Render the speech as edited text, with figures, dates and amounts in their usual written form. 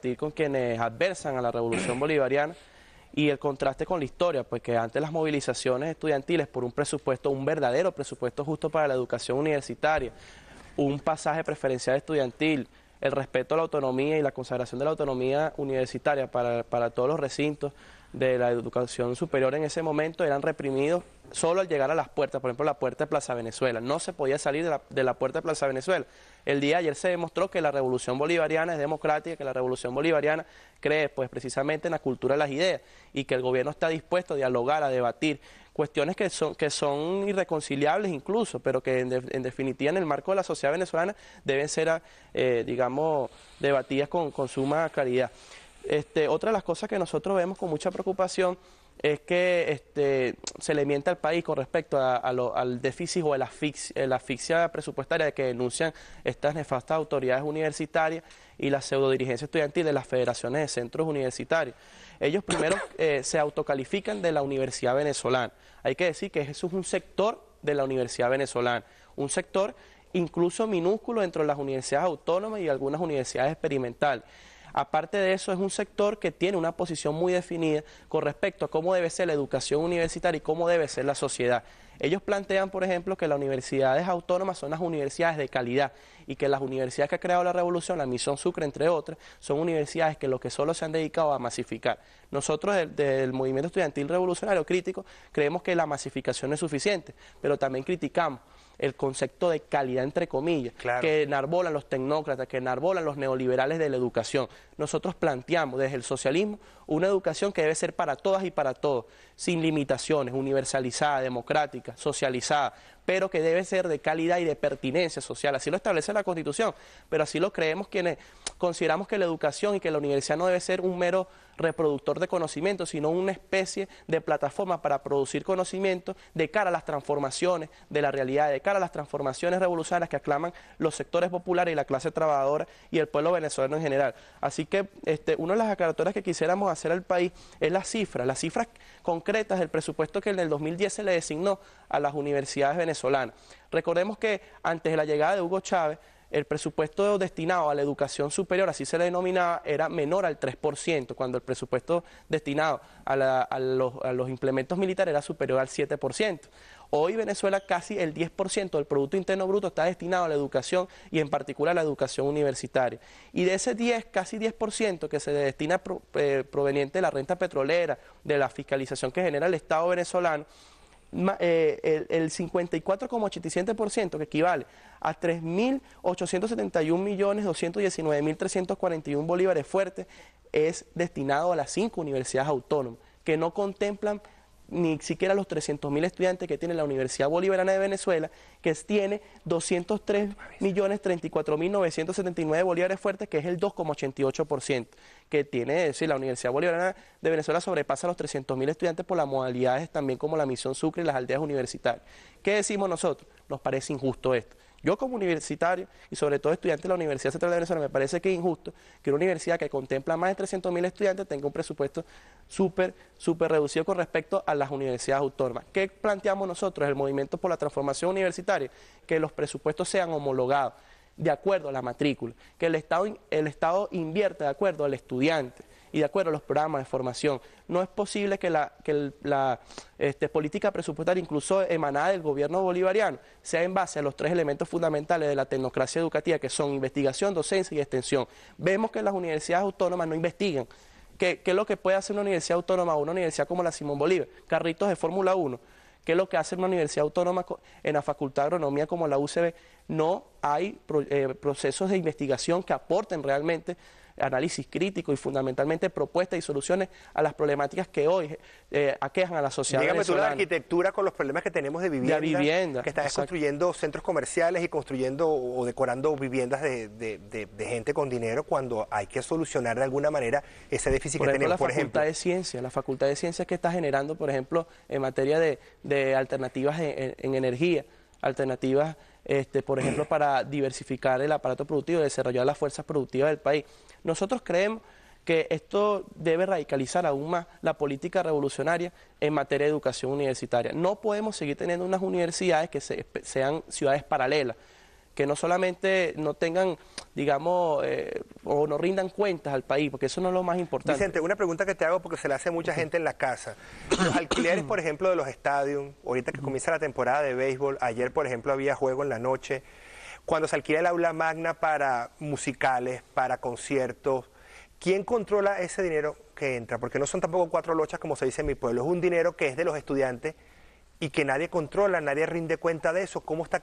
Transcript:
debatir con quienes adversan a la revolución bolivariana y el contraste con la historia, pues que antes las movilizaciones estudiantiles por un presupuesto, un verdadero presupuesto justo para la educación universitaria, un pasaje preferencial estudiantil, el respeto a la autonomía y la consagración de la autonomía universitaria para todos los recintos de la educación superior en ese momento eran reprimidos solo al llegar a las puertas, por ejemplo la puerta de Plaza Venezuela, no se podía salir de la puerta de Plaza Venezuela. El día de ayer se demostró que la revolución bolivariana es democrática, que la revolución bolivariana cree pues precisamente en la cultura de las ideas y que el gobierno está dispuesto a dialogar, a debatir cuestiones que son irreconciliables incluso, pero que en definitiva en el marco de la sociedad venezolana deben ser, digamos, debatidas con suma claridad. Otra de las cosas que nosotros vemos con mucha preocupación es que se le miente al país con respecto al déficit o la asfixia presupuestaria que denuncian estas nefastas autoridades universitarias y la pseudodirigencia estudiantil de las federaciones de centros universitarios. Ellos primero se autocalifican de la Universidad Venezolana. Hay que decir que eso es un sector de la Universidad Venezolana, un sector incluso minúsculo dentro de las universidades autónomas y algunas universidades experimentales. Aparte de eso, es un sector que tiene una posición muy definida con respecto a cómo debe ser la educación universitaria y cómo debe ser la sociedad. Ellos plantean, por ejemplo, que las universidades autónomas son las universidades de calidad y que las universidades que ha creado la revolución, la Misión Sucre, entre otras, son universidades que lo que solo se han dedicado a masificar. Nosotros, del movimiento estudiantil revolucionario crítico, creemos que la masificación no es suficiente, pero también criticamos el concepto de calidad entre comillas, claro, que enarbolan los tecnócratas, que enarbolan los neoliberales de la educación. Nosotros planteamos desde el socialismo una educación que debe ser para todas y para todos, sin limitaciones, universalizada, democrática, socializada, pero que debe ser de calidad y de pertinencia social. Así lo establece la Constitución, pero así lo creemos quienes consideramos que la educación y que la universidad no debe ser un mero reproductor de conocimiento, sino una especie de plataforma para producir conocimiento de cara a las transformaciones de la realidad, de cara a las transformaciones revolucionarias que aclaman los sectores populares y la clase trabajadora y el pueblo venezolano en general. Así que una de las aclaratorias que quisiéramos hacer al país es las cifras concretas del presupuesto que en el 2010 se le designó a las universidades venezolanas. Recordemos que antes de la llegada de Hugo Chávez, el presupuesto destinado a la educación superior, así se le denominaba, era menor al 3%, cuando el presupuesto destinado a los implementos militares era superior al 7%. Hoy Venezuela casi el 10% del Producto Interno Bruto está destinado a la educación y en particular a la educación universitaria. Y de ese casi 10% que se destina proveniente de la renta petrolera, de la fiscalización que genera el Estado venezolano, el 54,87%, que equivale a 3.871.219.341 bolívares fuertes, es destinado a las 5 universidades autónomas, que no contemplan ni siquiera los 300.000 estudiantes que tiene la Universidad Bolivariana de Venezuela, que tiene 203.034.979 bolívares fuertes, que es el 2,88%, que tiene, es decir, la Universidad Bolivariana de Venezuela sobrepasa los 300.000 estudiantes por las modalidades también como la Misión Sucre y las aldeas universitarias. ¿Qué decimos nosotros? Nos parece injusto esto. Yo como universitario y sobre todo estudiante de la Universidad Central de Venezuela me parece que es injusto que una universidad que contempla más de 300.000 estudiantes tenga un presupuesto súper reducido con respecto a las universidades autónomas. ¿Qué planteamos nosotros, el Movimiento por la Transformación Universitaria? Que los presupuestos sean homologados de acuerdo a la matrícula, que el Estado invierta de acuerdo al estudiante y de acuerdo a los programas de formación. No es posible que la política presupuestaria, incluso emanada del gobierno bolivariano, sea en base a los 3 elementos fundamentales de la tecnocracia educativa, que son investigación, docencia y extensión. Vemos que las universidades autónomas no investigan. ¿Qué es lo que puede hacer una universidad autónoma o una universidad como la Simón Bolívar? Carritos de Fórmula 1. ¿Qué es lo que hace una universidad autónoma en la Facultad de Agronomía como la UCB? No hay procesos de investigación que aporten realmente análisis crítico y fundamentalmente propuestas y soluciones a las problemáticas que hoy aquejan a la sociedad venezolana. Dígame tú la arquitectura con los problemas que tenemos de vivienda, que están construyendo centros comerciales y construyendo o decorando viviendas de gente con dinero cuando hay que solucionar de alguna manera ese déficit que tenemos. Por ejemplo, la Facultad de Ciencias que está generando, por ejemplo, en materia de alternativas en energía, alternativas, por ejemplo, para diversificar el aparato productivo y desarrollar las fuerzas productivas del país. Nosotros creemos que esto debe radicalizar aún más la política revolucionaria en materia de educación universitaria. No podemos seguir teniendo unas universidades que sean ciudades paralelas, que no solamente no tengan, digamos, o no rindan cuentas al país, porque eso no es lo más importante. Vicente, una pregunta que te hago porque se la hace mucha gente en la casa. Los alquileres, por ejemplo, de los estadios, ahorita que comienza la temporada de béisbol, ayer, por ejemplo, había juego en la noche, cuando se alquila el aula magna para musicales, para conciertos, ¿quién controla ese dinero que entra? Porque no son tampoco 4 lochas como se dice en mi pueblo, es un dinero que es de los estudiantes y que nadie controla, nadie rinde cuenta de eso. ¿Cómo está